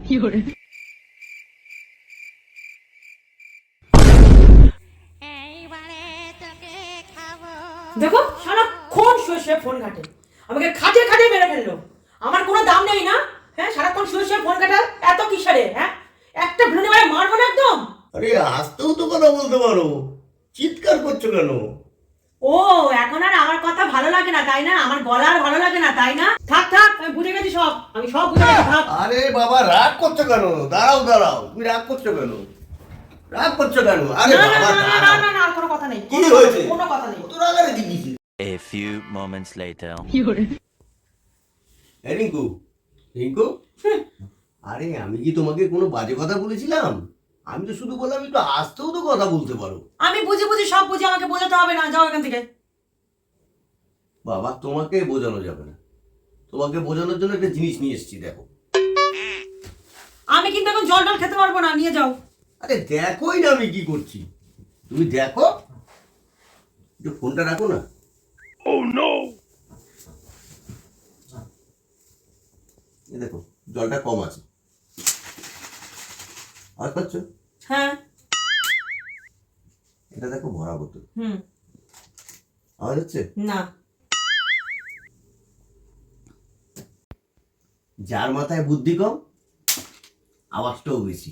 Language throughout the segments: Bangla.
দেখো সারাক্ষণ শুয়ে শুয়ে ফোন ঘাটে, আমাকে খাটে খাটে মেরে ফেললো। আমার কোনো দাম নেই না? হ্যাঁ, সারাক্ষণ শুয়ে শুয়ে ফোন ঘাটা এত কিসেরে? হ্যাঁ, একটা ভিড়ে মারে মারবো না একদম। আরে আস্তেও তো কথা বলতে পারো, চিৎকার করছো কেন? ও, এখন আর আমার কথা ভালো লাগে না তাই না? আমার গলা আর ভালো লাগে না তাই না? থাক থাক, আমি বুঝে গেছি সব, আমি সব বুঝে গেছি, থাক। আরে বাবা রাগ করছো কেন? দাঁড়াও দাঁড়াও, তুমি রাগ করছো কেন? রাগ করছো কেন? আরে না না বাবা না না না দাঁড়াও। না না, আর কোনো কথা নেই। কি হয়েছে? কোনো কথা নেই। কত রাগারে দিয়েছি। A few moments later. এই রিঙ্কু, রিঙ্কু, আরে আমি কি তোমাকে কোনো বাজে কথা বলেছিলাম? আমি তো শুধু বললাম একটু আস্তেও তো কথা বলতে পারো। আমি বুঝি বুঝি সব বুঝি, আমাকে বোঝাতে হবে না, যাও এখান থেকে। বাবা তোমাকে বোঝানো যাবে না, তোমাকে বোঝানোর জন্য একটা জিনিস নিয়ে এসেছি, দেখো। আমি কিন্তু এখন জল টল খেতে পারবো না, নিয়ে যাও। আরে দেখোই না আমি কি করছি, তুমি দেখো। একটু ফোনটা রাখো না। এই দেখো জলটা কম আছে, আওয়াজ পাচ্ছ? হ্যাঁ। এটা দেখো ভরা বোতল, আওয়াজ হচ্ছে না। যার মাথায় বুদ্ধি কম আওয়াজটাও বেশি,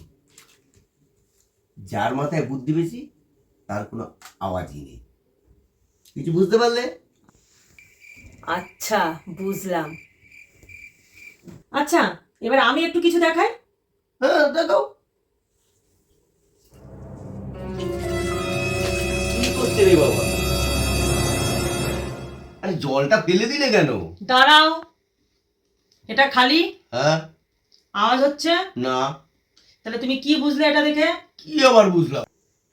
যার মাথায় বুদ্ধি বেশি তার কোনো আওয়াজই নেই। কিছু বুঝতে পারলে? আচ্ছা, বুঝলাম। আচ্ছা, এবার আমি একটু কিছু দেখাই। হ্যাঁ দেখো। কি করছে রে বাবা? আরে জলটা ফেলে দিলে কেন? দাঁড়াও, এটা খালি, হ্যাঁ। আওয়াজ হচ্ছে না। তাহলে তুমি কি বুঝলে এটা দেখে? কি আবার বুঝলাম?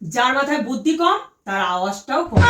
যার মাথায় বুদ্ধি কম তার আওয়াজটাও কম।